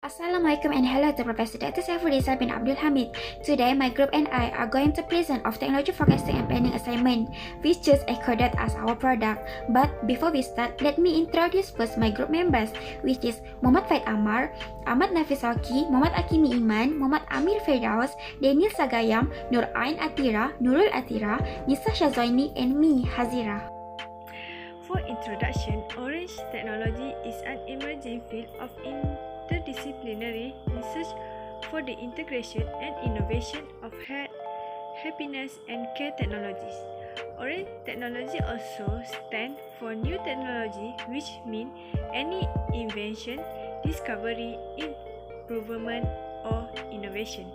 Assalamualaikum and hello to Professor Dr. Saiful bin Abdul Hamid. Today, my group and I are going to present of technology forecasting and planning assignment. We choose EcoDot as our product. But before we start, let me introduce first my group members, which is Muhammad Faid Amar, Ahmad Nafis Alki, Muhammad Akimi Iman, Muhammad Amir Firdaus, Daniel Sagayam, Nur Ain Atira, Nurul Atira, Nisa Shazoini, and me, Hazira. For introduction, Orange technology is an emerging field of interdisciplinary research for the integration and innovation of health, happiness, and care technologies. Orange technology also stands for new technology, which means any invention, discovery, improvement, or innovation.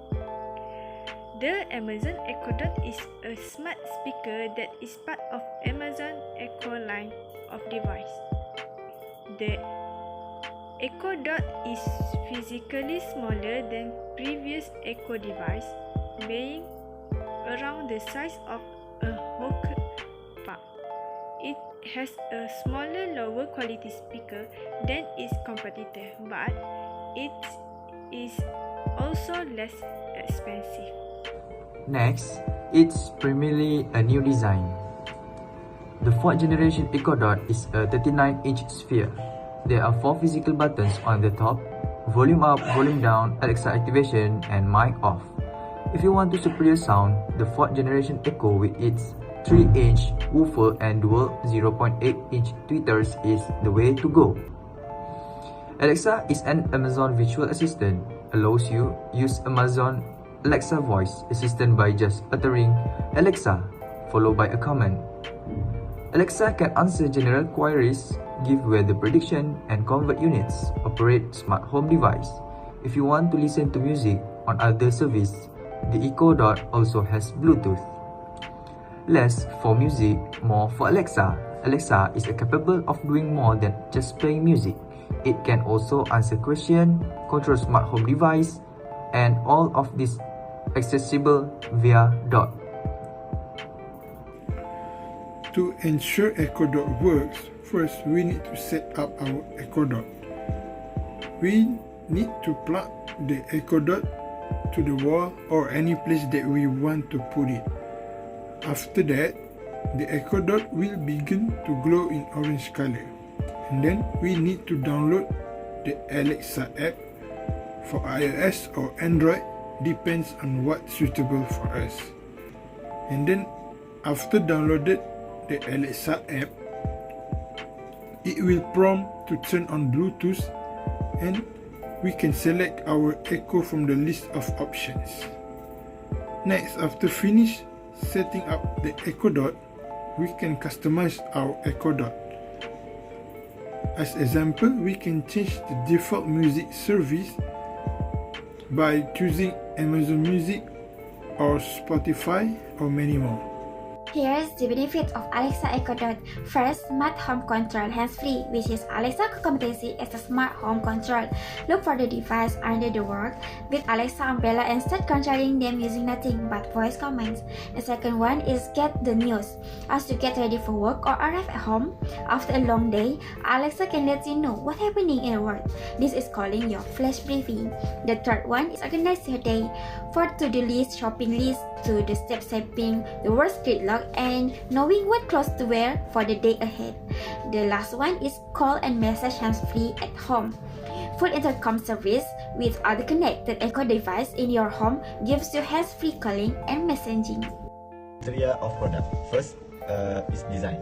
The Amazon Echo Dot is a smart speaker that is part of Amazon Echo line of device. The Echo Dot is physically smaller than previous Echo device, being around the size of a hockey puck. It has a smaller, lower quality speaker than its competitor, but it is also less expensive. Next, it's primarily a new design. The 4th generation EcoDot is a 39-inch sphere. There are 4 physical buttons on the top: volume up, volume down, Alexa activation, and mic off. If you want to superior sound, the 4th generation Echo with its 3-inch woofer and dual 0.8-inch tweeters is the way to go. Alexa is an Amazon virtual assistant, allows you use Amazon Alexa voice assistant by just uttering Alexa followed by a command. Alexa can answer general queries, give weather prediction, and convert units, operate smart home device. If you want to listen to music on other service, the Echo Dot also has Bluetooth. Less for music, more for Alexa. Alexa is capable of doing more than just playing music. It can also answer questions, control smart home device, and all of this accessible via Dot. To ensure EcoDot works, first we need to set up our EcoDot. We need to plug the EcoDot to the wall or any place that we want to put it. After that, the EcoDot will begin to glow in orange color. And then we need to download the Alexa app for iOS or Android, depends on what's suitable for us. And then after downloaded the Alexa app, it will prompt to turn on Bluetooth, and we can select our Echo from the list of options. Next, after finish setting up the Echo Dot, we can customize our Echo Dot. As example, we can change the default music service by choosing Amazon Music or Spotify or many more. Here's the benefits of Alexa Echo Dot. First, smart home control hands-free, which is Alexa competency as a smart home control. Look for the device under the word with Alexa umbrella and start controlling them using nothing but voice commands. The second one is get the news. As you get ready for work or arrive at home after a long day, Alexa can let you know what's happening in the world. This is calling your flash briefing. The third one is organize your day. For to-do list, shopping list, to the step shaping, the word street log, and knowing what clothes to wear for the day ahead. The last one is call and message hands-free at home. Full intercom service with other connected Echo device in your home gives you hands-free calling and messaging. Criteria of product. First is design.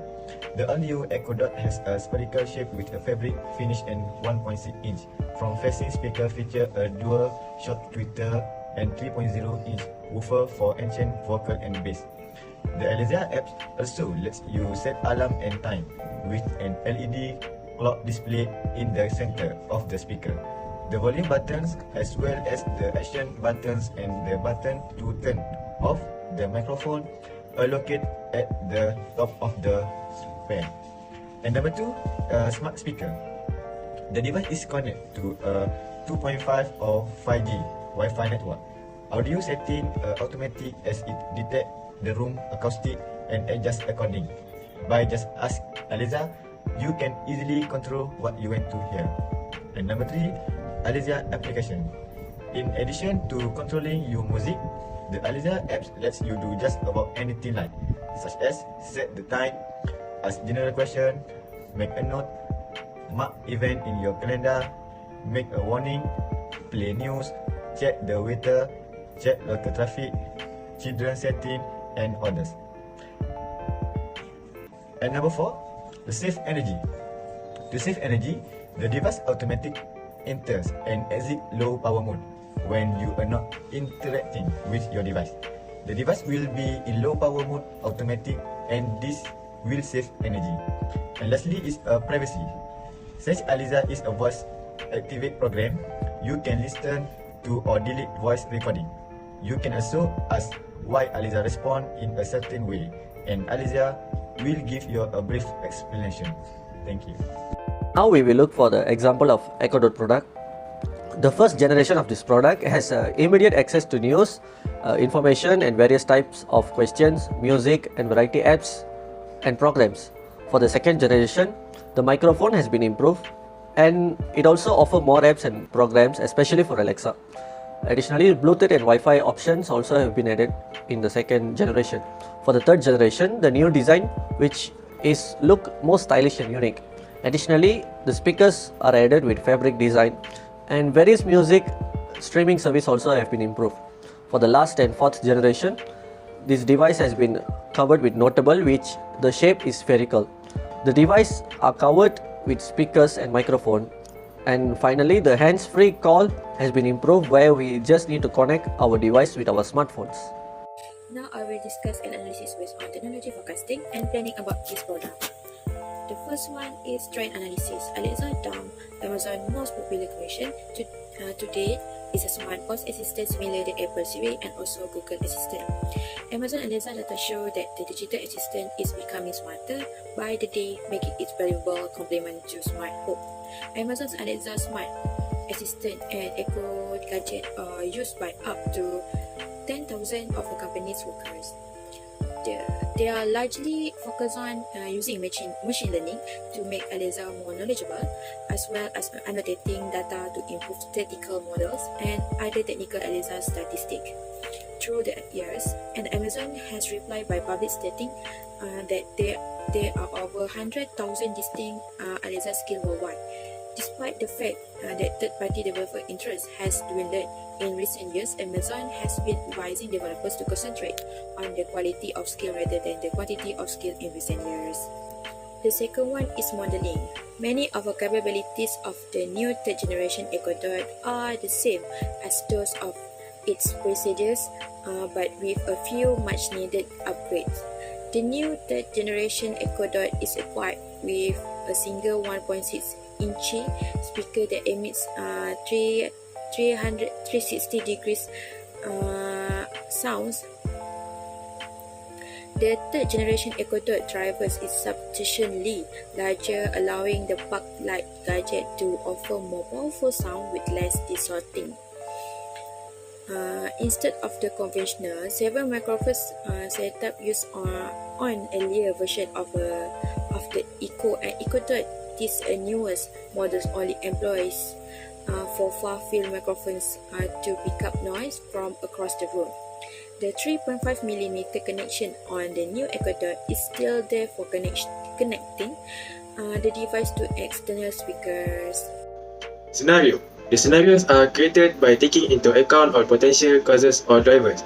The all-new Echo Dot has a spherical shape with a fabric finish and 1.6 inch. From facing speaker feature a dual short tweeter and 3.0-inch woofer for ancient vocal and bass. The Alexa app also lets you set alarm and time with an LED clock display in the center of the speaker. The volume buttons as well as the action buttons and the button to turn off the microphone are located at the top of the sphere. And number 2, smart speaker. The device is connected to a 2.5 or 5G Wi-Fi network. Audio setting automatic as it detects the room acoustic and adjust according. By just ask Alexa, you can easily control what you want to hear. And number 3, Alexa application. In addition to controlling your music, the Alexa app lets you do just about anything like, such as set the time, ask general question, make a note, mark event in your calendar, make a warning, play news, check the weather, check local traffic, children setting, and others. And number 4, the save energy. To save energy, the device automatically enters and exit low power mode when you are not interacting with your device. The device will be in low power mode automatic, and this will save energy. And lastly is privacy. Since Alexa is a voice activate program, you can listen to or delete voice recording. You can also ask why Alexa respond in a certain way, and Alexa will give you a brief explanation. Thank you. Now we will look for the example of Echo Dot product. The first generation of this product has immediate access to news, information and various types of questions, music and variety apps and programs. For the second generation, the microphone has been improved and it also offers more apps and programs, especially for Alexa. Additionally, Bluetooth and Wi-Fi options also have been added in the second generation. For the third generation, the new design, which is look more stylish and unique. Additionally, the speakers are added with fabric design and various music streaming service also have been improved. For the last and fourth generation, this device has been covered with notable, which the shape is spherical. The device are covered with speakers and microphone. And finally, the hands-free call has been improved, where we just need to connect our device with our smartphones. Now I will discuss an analysis based on technology forecasting and planning about this product. The first one is trend analysis. Alexa Dumb, Amazon's most popular question to date, is a smart voice assistant similar to Apple Siri and also Google Assistant. Amazon Alexa data show that the digital assistant is becoming smarter by the day, making it valuable complement to smart home. Amazon's Alexa Smart Assistant and Echo Gadget are used by up to 10,000 of the company's workers. They are largely focused on using machine learning to make Alexa more knowledgeable, as well as annotating data to improve statistical models and other technical Alexa statistics. Through the years, and Amazon has replied by public stating that there are over 100,000 distinct Alexa skills worldwide. Despite the fact that third-party developer interest has dwindled in recent years, Amazon has been advising developers to concentrate on the quality of skill rather than the quantity of skill in recent years. The second one is modeling. Many of the capabilities of the new third-generation Echo Dot are the same as those of its predecessors, but with a few much-needed upgrades. The new third-generation Echo Dot is equipped with a single 1.6-inch speaker that emits 360 degrees sounds. The third generation Echo Dot drivers is substantially larger, allowing the Park-like gadget to offer more powerful sound with less distorting. Instead of the conventional 7 microphone setup used on earlier version of the Echo and Echo Dot, this newest models only employs 4 far-field microphones to pick up noise from across the room. The 3.5mm connection on the new Echo Dot is still there for connecting the device to external speakers. Scenario. The scenarios are created by taking into account all potential causes or drivers,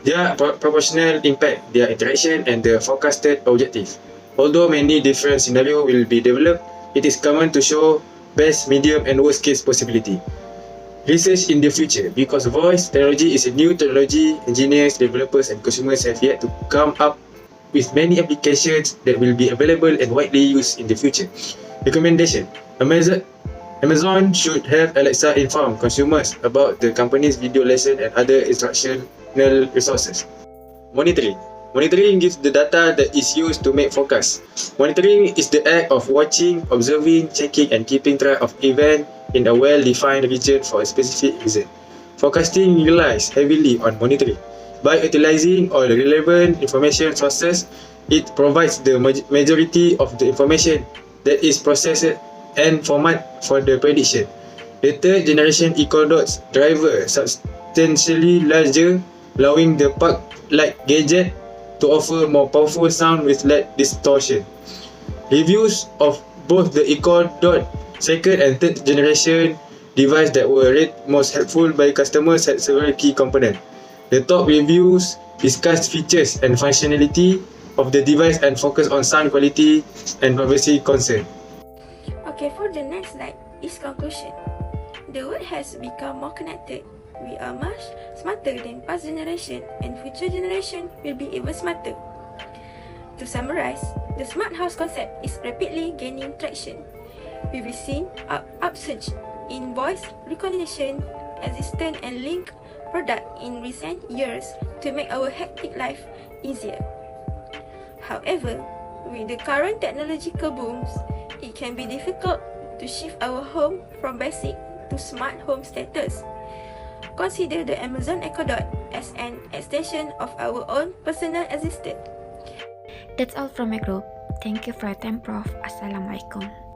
their proportional impact, their interaction, and the forecasted objective. Although many different scenarios will be developed, it is common to show best, medium, and worst case possibility. Research in the future. Because voice technology is a new technology, engineers, developers, and consumers have yet to come up with many applications that will be available and widely used in the future. Recommendation. Amazon should have Alexa inform consumers about the company's video lesson and other instructional resources. Monitoring. Monitoring gives the data that is used to make forecasts. Monitoring is the act of watching, observing, checking, and keeping track of events in a well-defined region for a specific reason. Forecasting relies heavily on monitoring. By utilizing all relevant information sources, it provides the majority of the information that is processed and format for the prediction. The third generation EcoDot's driver substantially larger, allowing the park-like gadget to offer more powerful sound with LED distortion. Reviews of both the EcoDot second and third generation device that were rated most helpful by customers had several key components. The top reviews discussed features and functionality of the device and focus on sound quality and privacy concern. Okay, for the next slide is conclusion. The world has become more connected. We are much smarter than past generation, and future generation will be even smarter. To summarize, the smart house concept is rapidly gaining traction. We've seen upsurge in voice recognition, assistant and link product in recent years to make our hectic life easier. However, with the current technological booms, it can be difficult to shift our home from basic to smart home status. Consider the Amazon Echo Dot as an extension of our own personal assistant. That's all from my group. Thank you for your time, Prof. Assalamualaikum.